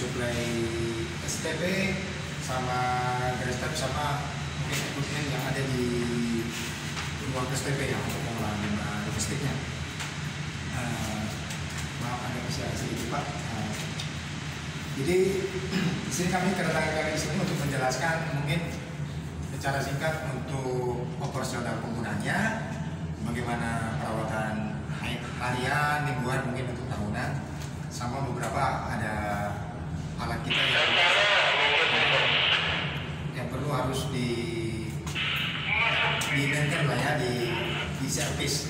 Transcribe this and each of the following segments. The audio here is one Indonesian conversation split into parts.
suplai STP sama Grestep sama mungkin equipment yang ada di ruang STP yang untuk pengolahan limbah domestiknya. Maaf ada kesalahan sedikit Pak. Jadi di sini kami kedatangan kami di sini untuk menjelaskan mungkin secara singkat untuk operasional penggunanya, bagaimana perawatan harian, mingguan mungkin untuk tahunan, sama beberapa ada alat kita yang perlu harus di maintain lah ya, di servis,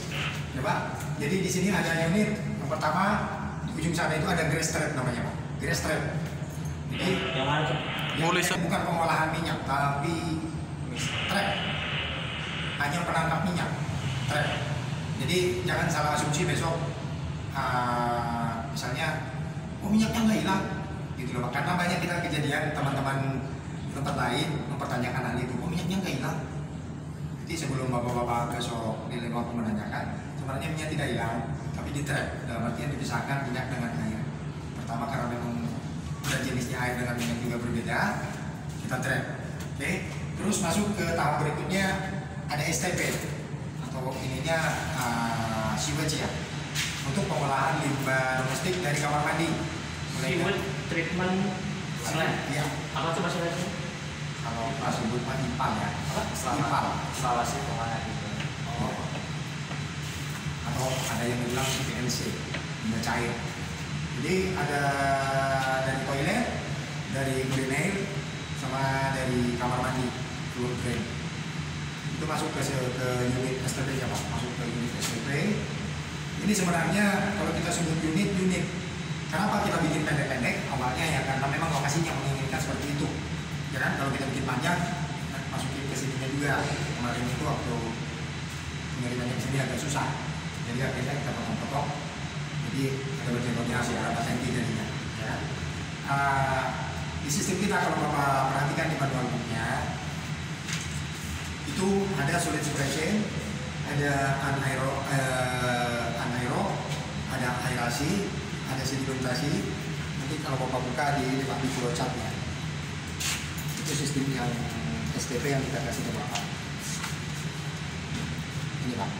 ya Pak. Jadi di sini ada unit yang pertama di ujung sana itu ada grease trap namanya Pak. Grease trap. Jadi yang bukan pengolahan minyak tapi trap, hanya penangkap minyak trap. Jadi jangan salah asumsi besok misalnya minyaknya nggak hilang gitu loh Pak. Karena banyak kita kejadian teman-teman tempat lain mempertanyakan hal itu, minyaknya nggak hilang. Jadi sebelum bapak-bapak besok di lewat menanyakan, sebenarnya minyak tidak hilang tapi di trap, dalam artian dipisahkan minyak dengan air. Pertama karena memang jenisnya air dengan minyak juga berbeda, kita trap. Oke. Terus masuk ke tahap berikutnya ada STP atau ininya sewage ya, untuk pengolahan limbah domestik dari kamar mandi. Sewage treatment ya. Apa tuh maksudnya? Kalau pas sebut IPAL ya. IPAL. Instalasi pengolahan limbah. Oh. Atau ada yang bilang PNC, limbah cair. Jadi ada dari toilet, dari urinal, sama dari kamar mandi, fluid drain. Itu masuk ke unit STP ya Pak, masuk ke unit STP. Ini sebenarnya kalau kita sebut unit, kenapa kita bikin pendek-pendek? Awalnya ya karena memang lokasinya menginginkan seperti itu. Ya kan, kalau kita bikin panjang, masukin ke sininya juga. Kemarin itu waktu pengirimannya ke sini agak susah. Jadi akhirnya kita potong-potong. Jadi ada berjenggotnya berapa senti jadinya. Ya. Di sistem kita kalau Bapak perhatikan di manual booknya itu ada solid suppression, ada anaerob, ada aerasi, ada sedimentasi. Nanti kalau Bapak buka di flow chart-nya, itu sistem yang STP yang kita kasih ke Bapak. Ini Pak.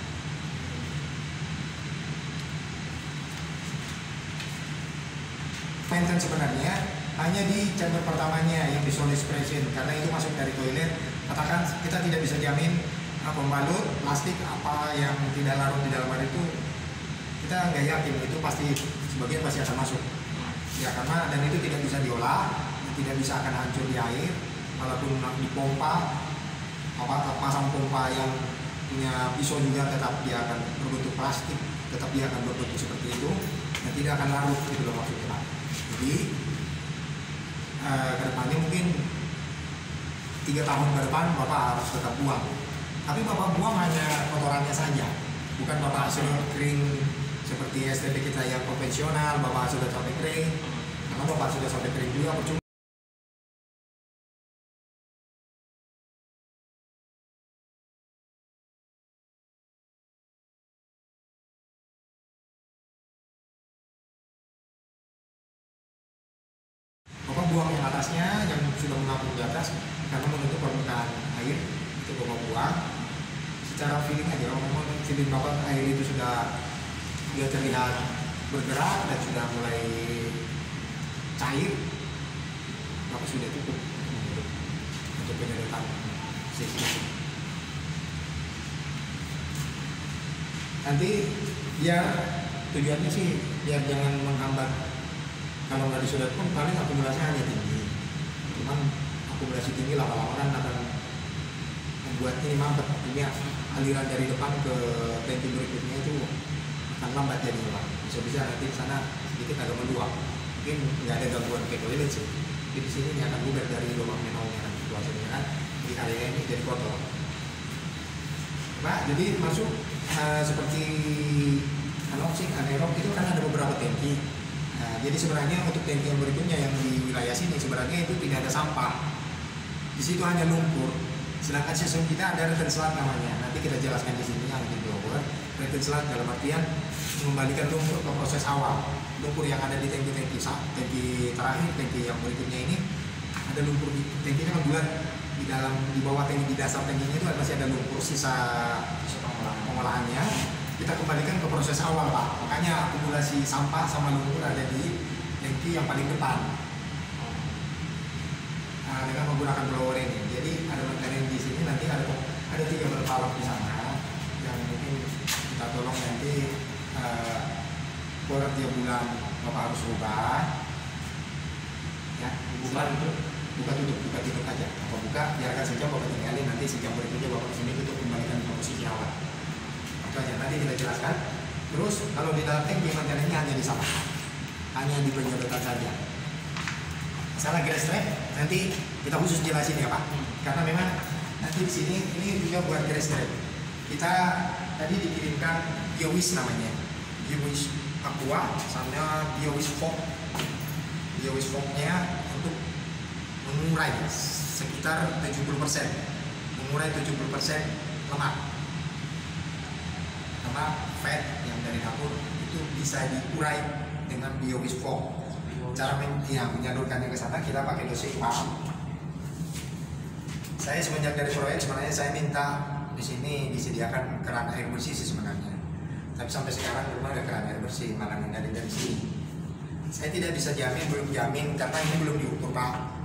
Maintenance sebenarnya hanya di chamber pertamanya yang di solid suppression, karena itu masuk dari toilet. Katakan kita tidak bisa jamin pembalut plastik apa yang tidak larut di dalam air itu, kita nggak yakin itu pasti sebagian pasti akan masuk ya, karena dan itu tidak bisa diolah, tidak bisa akan hancur di air walaupun dipompa pasang pompa yang punya pisau juga tetap dia akan berbentuk plastik, tetap dia akan berbentuk seperti itu dan tidak akan larut, itu loh maksudnya. Jadi kedepannya mungkin 3 tahun ke depan Bapak harus tetap buang, tapi Bapak buang hanya kotorannya saja, bukan Bapak sudah kering seperti STP kita yang konvensional. Bapak sudah sampai kering, karena Bapak sudah sampai kering juga percuma. Bapak buang yang atasnya yang sudah mengapung di atas karena menutup permukaan air, itu Bapak buang secara feeling aja. Kalau memang feeling Bapak air itu sudah terlihat bergerak dan sudah mulai cair, Bapak sudah cukup untuk penyedotan sisi. Nanti biar tujuannya sih biar jangan menghambat. Kalau nggak disodot pun paling akumulasinya hanya tinggi. Cuman akumulasi tinggi lama-lama kan akan membuat ini mampet. Ini aliran dari depan ke tangki berikutnya itu akan lambat jadinya Pak. Bisa-bisa nanti di sana sedikit agak meluap. Mungkin nggak ada gangguan ke toilet sih. Jadi di sini ini akan bubar dari lubang manhole-nya kan, situasinya kan di area ini jadi kotor. Pak, jadi masuk seperti anoxing, anaerob itu kan ada beberapa tangki. Nah, jadi sebenarnya untuk tangki yang berikutnya yang di wilayah sini sebenarnya itu tidak ada sampah. Di situ hanya lumpur. Sedangkan sistem kita ada return slot namanya. Nanti kita jelaskan di sini yang di blower. Treated sludge dalam artian mengembalikan lumpur ke proses awal. Lumpur yang ada di tangki terakhir, tangki yang berikutnya ini ada lumpur di tangkinya kan bulat, di bawah tangki, di dasar tangkinya itu masih ada lumpur sisa pengolahannya. Kita kembalikan ke proses awal Pak. Makanya akumulasi sampah sama lumpur ada di tangki yang paling depan. Nah, dengan menggunakan blower ini. Jadi ada maintenance di sini, nanti ada 3 berbalap di sana yang mungkin kita tolong nanti tiap bulan Bapak harus rubah. Ya, Buka tutup aja. Bapak buka, biarkan saja Bapak tinggalin, nanti sejam berikutnya Bapak kesini tutup, kembalikan ke posisi awal. Itu aja, nanti kita jelaskan. Terus kalau di dalam tank maintenance-nya hanya di sana, hanya di penyedotan saja. Masalah gas trap nanti kita khusus jelasin ya Pak, karena memang nanti di sini ini juga buat gas trap. Kita tadi dikirimkan Biowis namanya, Biowis Aqua sama Biowis Fog. Biowis Fog-nya untuk mengurai sekitar 70%, mengurai 70% lemak fat yang dari dapur itu bisa diurai dengan Biowis Fog. Cara menyalurkannya ke sana kita pakai dosing pump. Saya semenjak dari proyek sebenarnya saya minta di sini disediakan keran air bersih sih sebenarnya. Tapi sampai sekarang belum ada keran air bersih, malah dari sini. Saya tidak bisa belum jamin karena ini belum diukur Pak.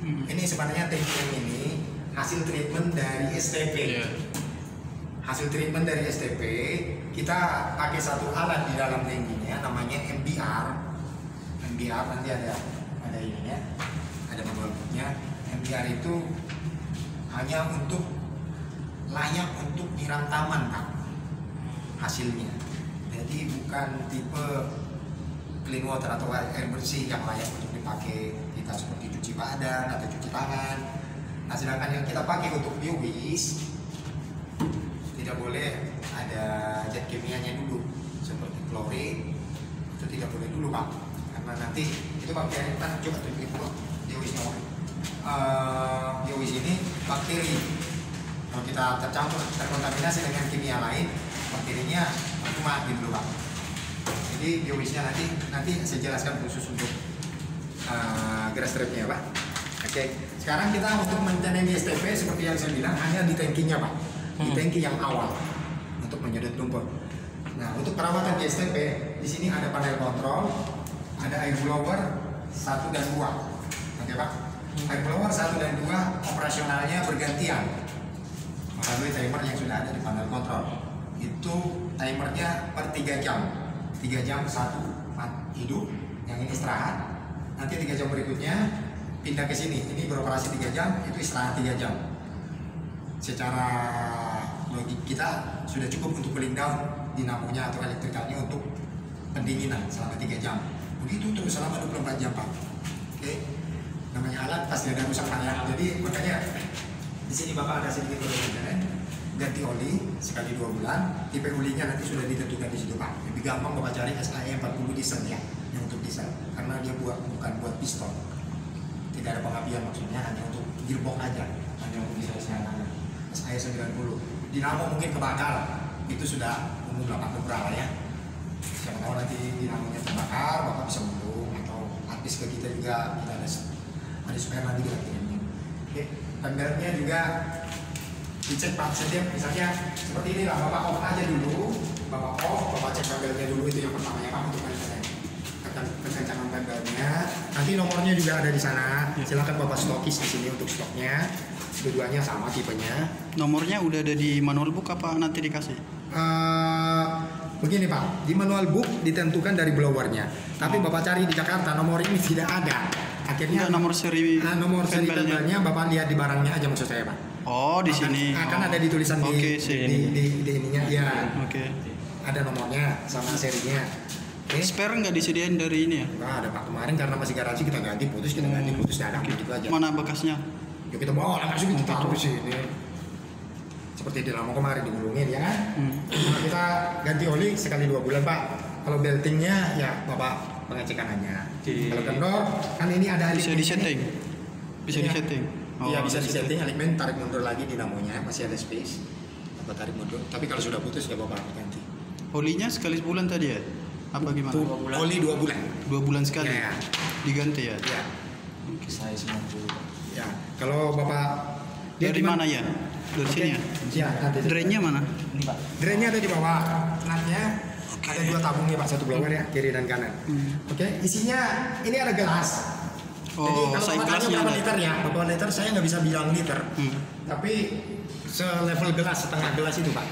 Ini sebenarnya tank ini hasil treatment dari STP. Hasil treatment dari STP kita pakai satu alat di dalam tankinya namanya MBR nanti ada ininya, ada manualnya. MBR itu hanya untuk layak untuk nyiram taman Pak hasilnya. Jadi bukan tipe clean water atau air bersih yang layak untuk dipakai kita seperti cuci badan atau cuci tangan. Nah sedangkan yang kita pakai untuk biowis tidak boleh ada zat kimianya dulu seperti klorin, itu tidak boleh dulu Pak. Karena nanti itu bakteri kan coba tunjukin dulu Biowis Biowis ini bakteri. Kalau kita terkontaminasi dengan kimia lain, bakterinya cuma gitu Pak. Jadi Biowisnya nanti saya jelaskan khusus untuk gas trapnya Pak. Oke. Sekarang kita untuk maintenance di STP seperti yang saya bilang hanya di tankinya Pak, di tangki yang awal untuk menyedot lumpur. Nah untuk perawatan di STP di sini ada panel kontrol, ada air blower 1 dan 2. Oke Pak. Air blower 1 dan 2 operasionalnya bergantian melalui timer yang sudah ada di panel kontrol. Itu timernya per 3 jam. 3 jam satu hidup, yang ini istirahat. Nanti 3 jam berikutnya pindah ke sini. Ini beroperasi 3 jam, itu istirahat 3 jam. Secara logik kita sudah cukup untuk cooling down dinamonya atau elektrikalnya untuk pendinginan selama 3 jam. Begitu terus selama 24 jam Pak. Oke. Namanya alat pasti ada rusak Pak ya. Jadi makanya di sini Bapak ada sedikit perbedaan. Ganti oli sekali 2 bulan. Tipe olinya nanti sudah ditentukan di situ Pak. Lebih gampang Bapak cari SAE 40 diesel ya, yang untuk diesel. Karena dia bukan buat piston. Tidak ada pengapian maksudnya, hanya untuk gearbox aja. Hanya untuk diesel SAE 90. Dinamo mungkin kebakar. Itu sudah umum Bapak beberapa ya. Siapa tahu nanti dinamonya terbakar, Bapak bisa gulung atau habis ke kita juga kita ada spare nanti kita kirimnya. Oke, pembernya juga dicek Pak setiap misalnya seperti ini lah, Bapak off aja dulu, Bapak cek pembelnya dulu, itu yang pertama ya Pak untuk kekencangan pembelnya. Nanti nomornya juga ada di sana. Silakan Bapak stokis di sini untuk stoknya. Keduanya sama tipenya. Nomornya udah ada di manual book apa nanti dikasih? Begini Pak, di manual book ditentukan dari blowernya. Tapi Bapak cari di Jakarta nomor ini tidak ada. Akhirnya nomor seri pembelnya Bapak lihat di barangnya aja maksud saya Pak. Oh di sini. Akan ada ditulisan di ininya ya. Oke. Ada nomornya sama serinya. Okay. Spare nggak disediain dari ini ya? Nggak ada Pak, kemarin karena masih garansi kita ganti putus dadak gitu aja. Mana bekasnya? Ya kita bawa langsung kita taruh di sini. Seperti di lama kemarin digulungin ya kan. Nah, kita ganti oli sekali 2 bulan Pak. Kalau beltingnya ya Bapak pengecekan aja. Kalau kendor kan ini ada bisa disetting. Bisa ya. disetting. Iya bisa disetting aligmen, tarik mundur lagi dinamonya masih ada space. Bapak tarik mundur. Tapi kalau sudah putus ya Bapak ganti. Olinya sekali sebulan tadi ya? Apa gimana? Untuk 2 bulan. oli 2 bulan. 2 bulan sekali? Ya, Diganti ya? ya, Saya 90. ya. Kalau bapak Dari cuma- mana ya? Dari sini ya? Ya, nanti. Drainnya mana? Ini Pak. Drainnya ada di bawah. Natnya ada 2 tabung nih Pak, 1 blower ya, kiri dan kanan. Oke, isinya ini ada gelas. Jadi Oh, kalau size bapak tanya gelasnya berapa ada. liter ya, berapa liter saya nggak bisa bilang liter. Tapi selevel gelas, setengah gelas itu Pak.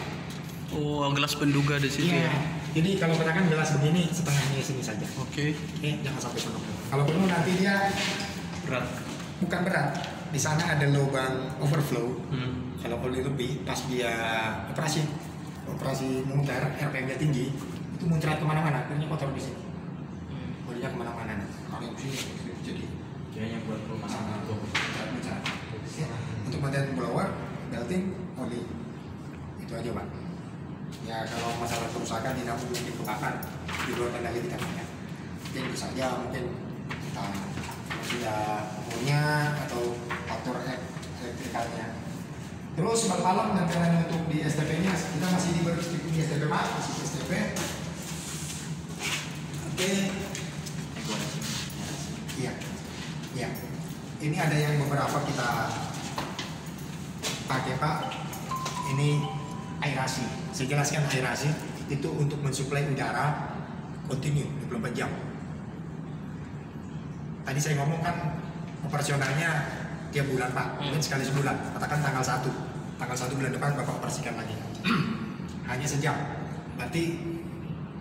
Oh, gelas penduga di situ Iya. ya? Jadi kalau katakan gelas begini, setengahnya sini saja. Oke. Oke, jangan sampai penuh. Kalau penuh nanti dia Berat. bukan berat. Di sana ada lubang overflow. Kalau oli lebih, pas dia operasi muter, RPM-nya tinggi, itu muncrat kemana-mana, akhirnya kotor di sini. Olinya kemana-mana. Kalau yang sini, jadi Kayaknya buat rumah sama itu. muncrat. Ya, untuk maintenance blower, belting, oli, itu aja Pak. Ya kalau masalah kerusakan tidak mungkin kebakar di luar kendali kita ya. Mungkin bisa saja mungkin kita tidak umurnya atau faktor elektrikalnya. Terus bermalam maintenance untuk di STP-nya kita masih di STP Pak, masih di STP. Oke, iya, iya. Ini ada yang beberapa kita pakai Pak. Ini aerasi. Saya jelaskan aerasi itu untuk mensuplai udara kontinu 24 jam. Tadi saya ngomong kan operasionalnya tiap bulan Pak, mungkin sekali sebulan. Katakan tanggal 1 bulan depan Bapak operasikan lagi. Hanya sejam. Berarti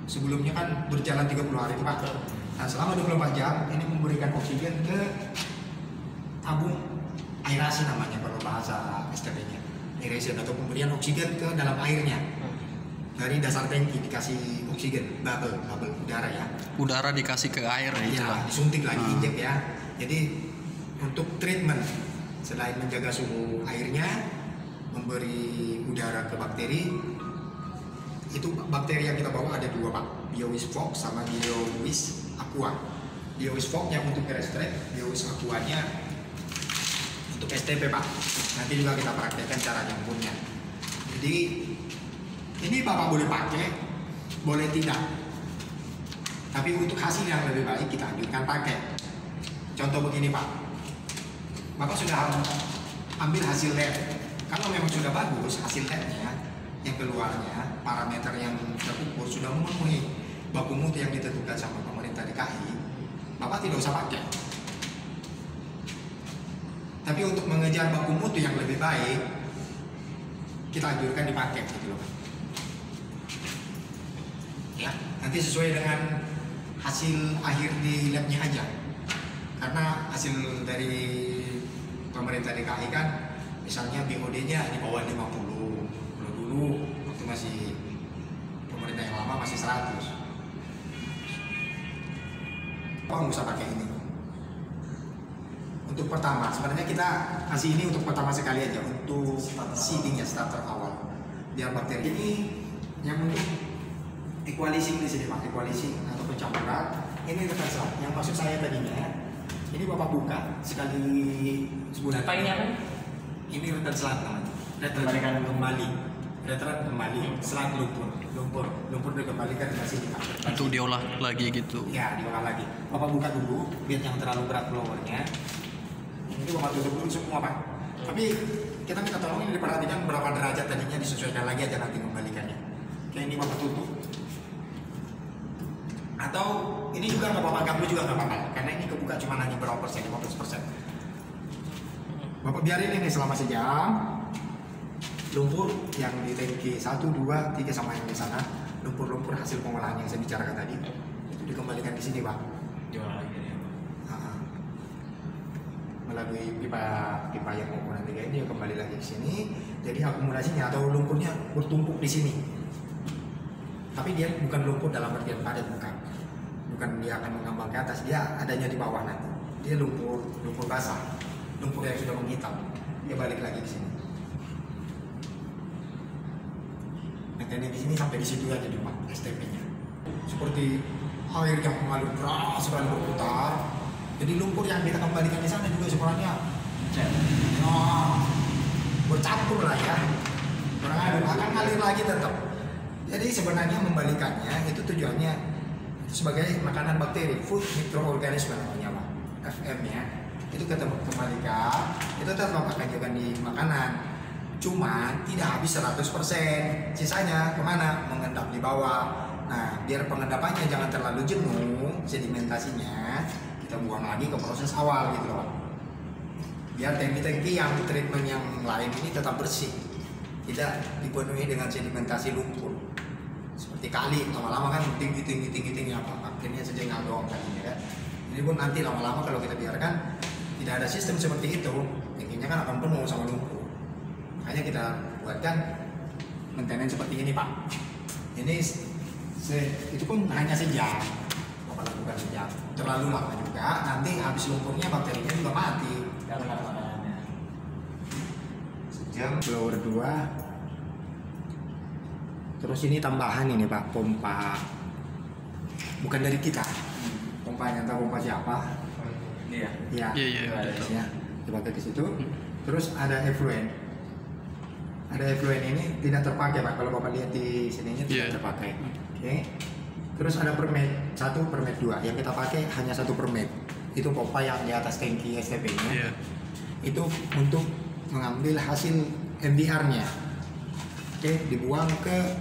sebelumnya kan berjalan 30 hari Pak. Nah selama 24 jam ini memberikan oksigen ke tabung aerasi namanya kalau bahasa STP-nya. Aeration atau pemberian oksigen ke dalam airnya. Dari dasar tangki dikasih oksigen, bubble udara ya. Udara dikasih ke air ya, itu Ya, Pak. disuntik lagi, injek ya. Jadi untuk treatment selain menjaga suhu airnya, memberi udara ke bakteri, itu bakteri yang kita bawa ada 2 Pak, Biowiz Fox sama Biowiz Aqua. Biowiz Fox yang untuk restrek, Biowiz Aquanya untuk STP Pak. Nanti juga kita praktekkan cara nyambungnya. Jadi ini Bapak boleh pakai, boleh tidak. Tapi untuk hasil yang lebih baik kita anjurkan pakai. Contoh begini Pak, Bapak sudah ambil hasil lab. Kalau memang sudah bagus hasil labnya, yang keluarnya parameter yang terukur sudah memenuhi baku mutu yang ditentukan sama pemerintah DKI, Bapak tidak usah pakai. Tapi untuk mengejar baku mutu yang lebih baik, kita anjurkan dipakai gitu loh. Ya, nanti sesuai dengan hasil akhir di labnya aja. Karena hasil dari pemerintah DKI kan, misalnya BOD-nya di bawah 50. Kalau dulu waktu masih pemerintah yang lama masih 100. Apa nggak usah pakai ini? Untuk pertama, sebenarnya kita kasih ini untuk pertama sekali aja, untuk seedingnya, starter awal. Biar bakteri ini yang untuk equalizing di sini Pak, equalizing atau pencampuran. Ini rekan selat. Yang maksud saya tadinya, ini Bapak buka sekali sebulan. Apa ini apa? Ini rekan selat namanya. Kembalikan kembali. Retret kembali. Selat lumpur dikembalikan ke sini Pak. Untuk diolah lagi gitu. Ya, diolah lagi. Bapak buka dulu, biar yang terlalu berat blowernya. Ini Bapak tutup dulu semua Pak. Tapi kita minta tolong ini diperhatikan berapa derajat tadinya, disesuaikan lagi aja nanti kembalikannya. Oke, ini Bapak tutup. Atau ini juga nggak apa-apa, gabung juga nggak apa-apa, karena ini kebuka cuma hanya berapa persen, 15%. Bapak biarin ini selama sejam. Lumpur yang di tangki 1, 2, 3 sama yang di sana, lumpur-lumpur hasil pengolahan yang saya bicarakan tadi, itu dikembalikan di sini Pak. Jual lagi ya. Melalui pipa yang mau nanti kayak ini kembali lagi ke sini. Jadi akumulasinya atau lumpurnya bertumpuk di sini. Tapi dia bukan lumpur dalam artian padat, bukan dia akan mengambang ke atas, dia adanya di bawah nanti. Dia lumpur basah, lumpur yang sudah menghitam. Dia balik lagi ke sini. Nanti di sini sampai di situ aja di Pak STP-nya. Seperti air yang mengalir deras sekali berputar. Jadi lumpur yang kita kembalikan di sana juga sebenarnya bercampur lah ya. Akan ngalir lagi tetap. Jadi sebenarnya membalikannya itu tujuannya sebagai makanan bakteri, food microorganism namanya Pak, FM-nya. Itu ketemu kembalikan, itu tetap akan juga di makanan. Cuma tidak habis 100%, sisanya kemana? Mengendap di bawah. Nah, biar pengendapannya jangan terlalu jenuh, sedimentasinya kita buang lagi ke proses awal gitu loh. Biar tangki-tangki yang treatment yang lain ini tetap bersih, tidak dipenuhi dengan sedimentasi lumpur. Seperti kali, lama-lama kan tinggi apa, akhirnya sejengkal doang kalinya kan. Ini pun nanti lama-lama kalau kita biarkan tidak ada sistem seperti itu, tangkinya kan akan penuh sama lumpur. Makanya kita buatkan maintenance seperti ini Pak. Ini itu pun hanya sejam, Bapak lakukan sejam. Terlalu lama juga, nanti habis lumpurnya bakterinya juga mati. Kalau makanannya. Sejam, blower 2. Terus ini tambahan ini Pak, pompa. Bukan dari kita. Pompanya entah pompa siapa. Iya. Ya, Iya, ada betul. ya, dipakai ke situ. Terus ada effluent. Ada effluent ini tidak terpakai Pak. Kalau Bapak lihat di sininya tidak Iya. terpakai. Oke. Terus ada permet 1, permet 2. Yang kita pakai hanya 1 permet. Itu pompa yang di atas tangki STP-nya. Iya. Itu untuk mengambil hasil MDR-nya. Oke, dibuang ke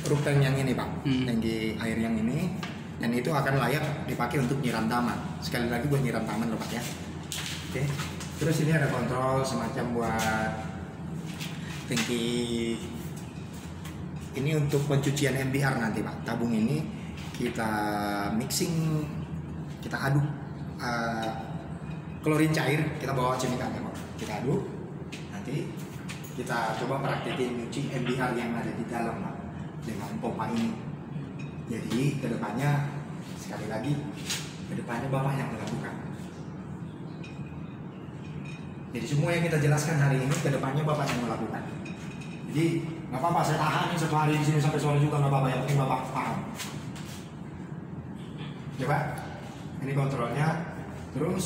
truk tank yang ini Pak, tangki air yang ini, dan itu akan layak dipakai untuk nyiram taman. Sekali lagi buat nyiram taman loh Pak ya. Oke. Terus ini ada kontrol semacam buat tangki ini untuk pencucian MDR nanti Pak. Tabung ini kita mixing, kita aduk klorin cair, kita bawa cemikalnya Pak. Kita aduk, nanti kita coba praktekin nyuci MDR yang ada di dalam Pak dengan pompa ini. Jadi kedepannya, sekali lagi, kedepannya Bapak yang melakukan. Jadi semua yang kita jelaskan hari ini kedepannya Bapak yang melakukan. Jadi nggak apa-apa, saya tahan nih 1 hari di sini sampai sore juga nggak apa-apa, yang penting Bapak paham. Coba, ini kontrolnya. Terus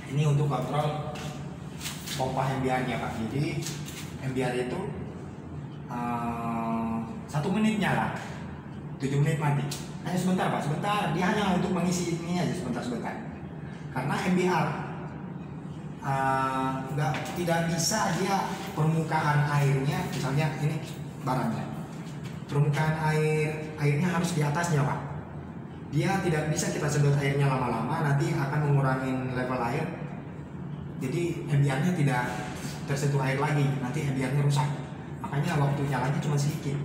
ini untuk kontrol pompa MBR-nya Pak. Jadi MBR itu 1 menitnya lah, 7 menit mati. Hanya sebentar Pak, sebentar. Dia hanya untuk mengisi ini aja sebentar. Karena MBR tidak bisa dia permukaan airnya, misalnya ini barangnya, permukaan airnya harus di atasnya Pak. Dia tidak bisa kita sedot airnya lama-lama, nanti akan mengurangi level air. Jadi MBR-nya tidak tersentuh air lagi, nanti MBR-nya rusak. Makanya waktu nyalanya cuma sedikit.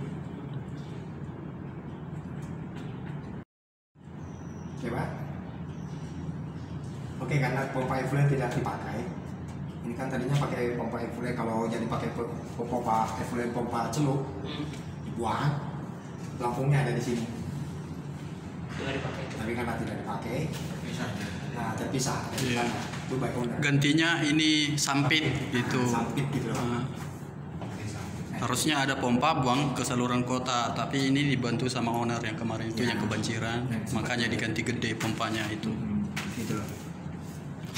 Coba. Oke, karena pompa effluent tidak dipakai. Ini kan tadinya pakai pompa effluent, kalau jadi pakai pompa effluent, pompa celup, dibuang. Pelampungnya ada di sini. Tidak dipakai. Tapi karena tidak dipakai, nah terpisah. Iya. Itu by owner. Gantinya ini sampit gitu. Sampit gitu loh. Ah. Harusnya ada pompa buang ke saluran kota, tapi ini dibantu sama owner yang kemarin itu Ya. yang kebanjiran, makanya diganti gede pompanya itu. Gitu loh.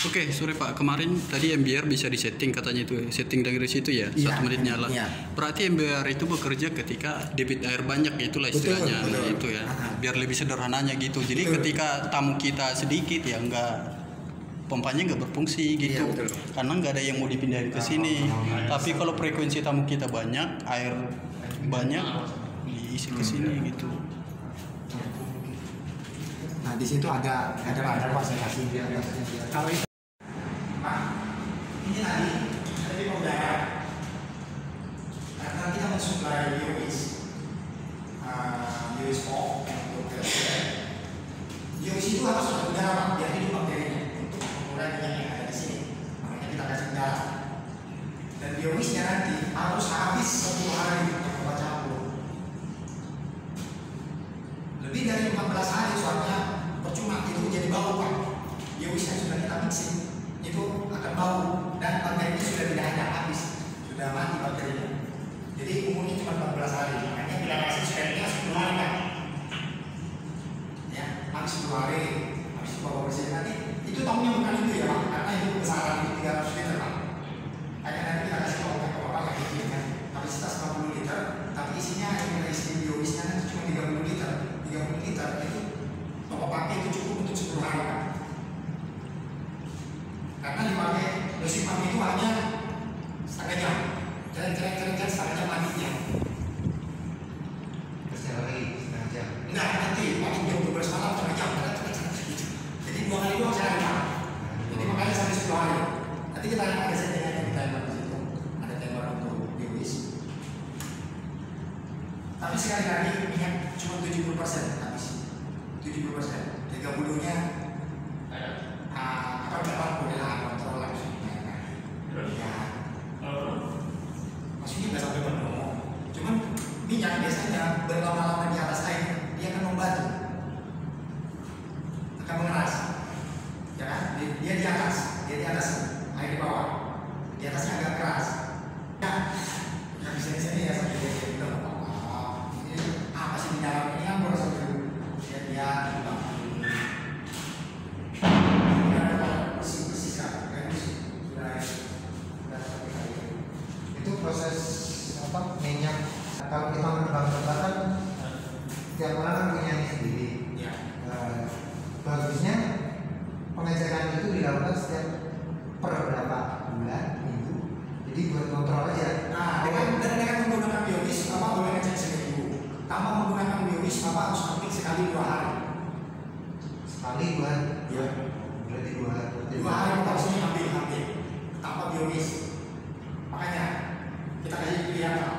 Oke, sorry Pak, kemarin tadi MBR bisa disetting katanya itu, setting dari situ ya, Iya, 1 menit nyala. iya. Berarti MBR itu bekerja ketika debit air banyak, itulah Betul, istilahnya, betul. itu ya, Aha. biar lebih sederhananya gitu. Jadi Betul. ketika tamu kita sedikit ya pompanya nggak berfungsi gitu, Iya, betul. karena nggak ada yang mau dipindahin ke sini. Tapi kalau frekuensi tamu kita banyak, air banyak, diisi ke sini gitu. Nah di situ ada Pak, saya kasih. Kalau itu Pak, ini tadi mau udara. Karena kita mensuplai biogas, biogas pop untuk biogas itu harus ada udara Pak, biar hidup bakterinya untuk mengurangi yang ada di sini. Makanya kita kasih udara. Dan biogasnya nanti harus habis 10 hari untuk Bapak campur. Lebih dari 14 hari soalnya percuma, itu jadi bau Pak. Biogasnya sudah kita mixing, itu akan bau dan bakterinya sudah tidak ada, habis, sudah mati bakterinya. Jadi umurnya cuma 14 hari, makanya kita kasih speknya 10 hari Pak. Ya, habis 10 hari, habis bawa bersih nanti itu tamunya bukan itu ya Pak, karena itu besaran itu 300 liter Pak. Kayak nanti kita kasih tahu ke Bapak yang kecil kan, kapasitas 50 liter, tapi isinya yang sekali lagi minyak cuma 70% habis. 70%. 30-nya apa dapat modelan kontrol langsung. Ya. Maksudnya nggak sampai penuh. Cuman minyak biasanya berlama-lama di atas air dia akan membatu, akan mengeras, ya kan? Dia di atas air di bawah, di atasnya agak keras. Ya bisa di sini ya sampai dia bilang ini apa sih di dalam ini kan proses dia bersih kan, sudah itu proses apa minyak. Kalau kita menebak-nebak kan tiap orang kan punya ini sendiri. ya. Bagusnya pengecekan itu dilakukan setiap per berapa bulan, minggu. Jadi buat kontrol aja. Nah, dengan menggunakan biowis, Bapak boleh ngecek seminggu. Tanpa menggunakan biowis, Bapak harus ambil sekali 2 hari. Sekali bulan. Ya. Berarti 2 hari. 2 hari Bapak harus ambil tanpa biowis. Makanya kita kasih pilihan Pak.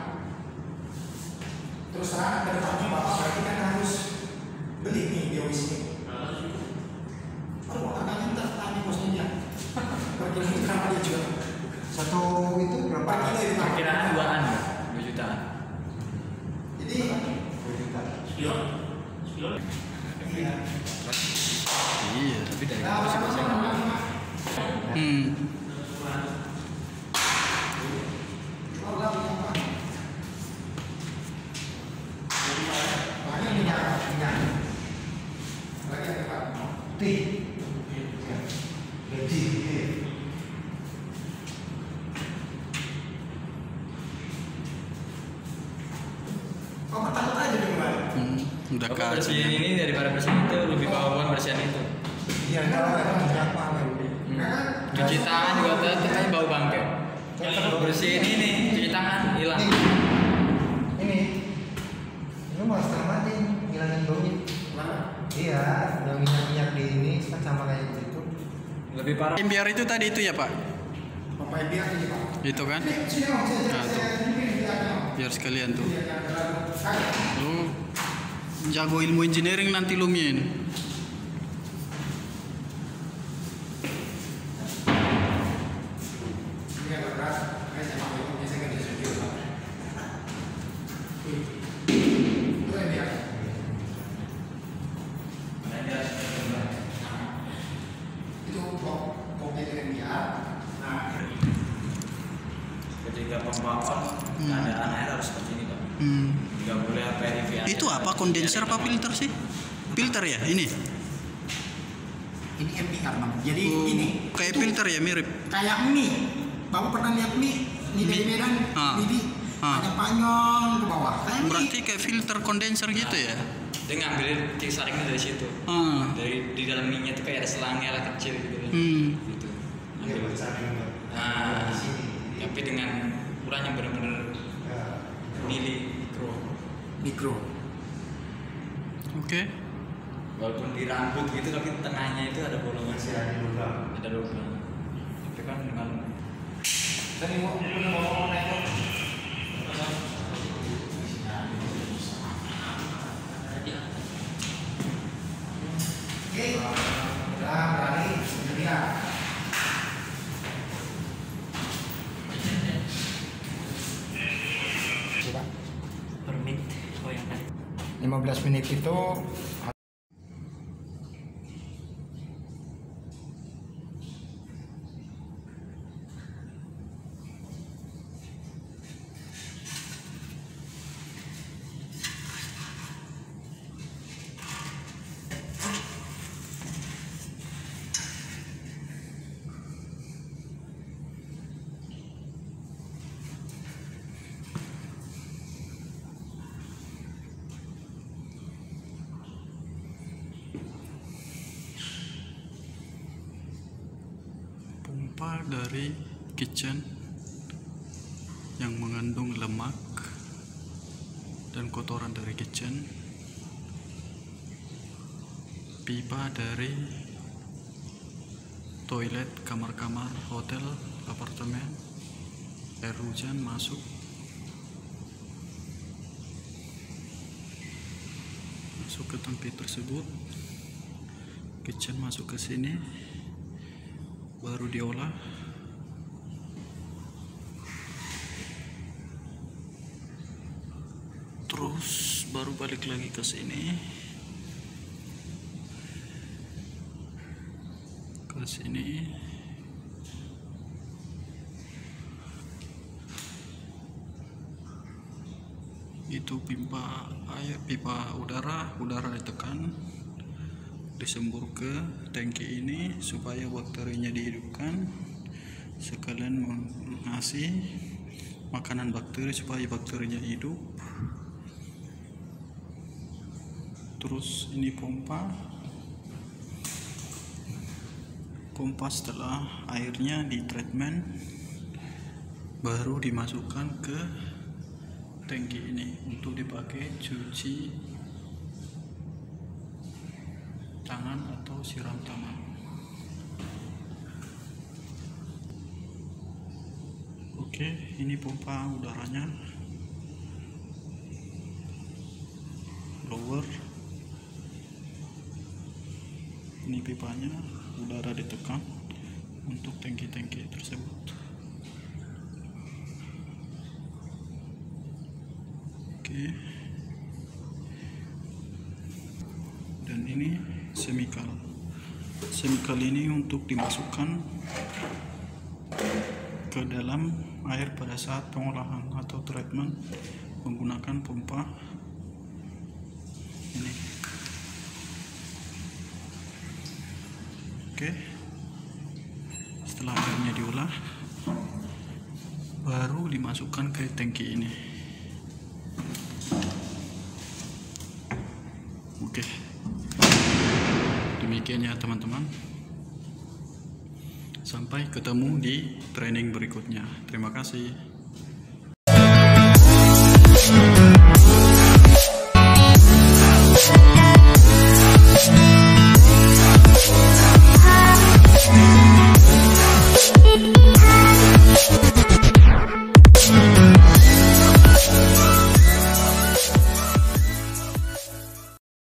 Terus terang ke depannya Bapak berarti kan harus beli nih biowis ini. Kalau harganya ntar tanya bosnya dia. Per kilo itu kenapa dia jual? Satu itu berapa? Per kilo itu Perkiraan 2-an, 2 jutaan. Jadi 2 juta. Iya. Iya. Tapi dari nah, itu sih biasanya Makanya minyak. Lagi ada Pak. Gaji. Kok takut aja di kemarin? Udah Bapak kasih. bersihin ini daripada bersihin itu lebih bawaan bersihin itu. Iya, kalau ada berapa? Cuci tangan juga tetap bau bangke. Bersihin ini, cuci tangan hilang. Ini lu mau setengah mati ngilangin baunya. Iya, udah minyak di ini kan sama kayak gitu. Lebih parah. Biar itu tadi itu ya Pak. Papai biar ini Pak. Itu kan. Sini Om, Nah, tuh. Biar sekalian tuh. Lu jago ilmu engineering nanti lu Min. Ketika pembawakan keadaan air harus seperti ini Pak. Nggak boleh PRV. Itu apa kondenser apa filter sih? Filter ya ini. Ini MPR namanya. Jadi Oh, ini kayak itu filter ya mirip. kayak mie. Bapak pernah lihat mie dari Medan? Ah. Mie Ah. panjang ke bawah. Kayak mie. Berarti kayak filter kondenser gitu ya? Dia ngambil saringnya dari situ. Ah. Dari di dalam minyak itu kayak ada selangnya lah kecil gitu. Gitu. Iya, Ambil. besar juga. Nah, Di sini. tapi dengan ukuran yang benar-benar Ya. mikro. Mikro. Oke. Walaupun di rambut gitu tapi tengahnya itu ada bolongan. Masih ada lubang. Ada lubang. Tapi kan dengan Tadi mau naik. Oke. Udah berani. Jadi per menit. Oh yang tadi. 15 menit itu pompa dari kitchen yang mengandung lemak dan kotoran dari kitchen, pipa dari toilet kamar-kamar hotel apartemen, air hujan masuk, masuk ke tangki tersebut, kitchen masuk ke sini, baru diolah. Terus baru balik lagi ke sini, itu pipa air, pipa udara ditekan, disembur ke tangki ini supaya bakterinya dihidupkan, sekalian mengasih makanan bakteri supaya bakterinya hidup. Terus ini pompa setelah airnya di treatment baru dimasukkan ke tangki ini untuk dipakai cuci tangan atau siram tangan. Oke, ini pompa udaranya, lower, ini pipanya, udara ditekan untuk tangki-tangki tersebut. Oke, dan ini semikal ini untuk dimasukkan ke dalam air pada saat pengolahan atau treatment menggunakan pompa ini. Oke, setelah airnya diolah baru dimasukkan ke tangki ini. Oke, demikian ya teman-teman, sampai ketemu di training berikutnya. Terima kasih.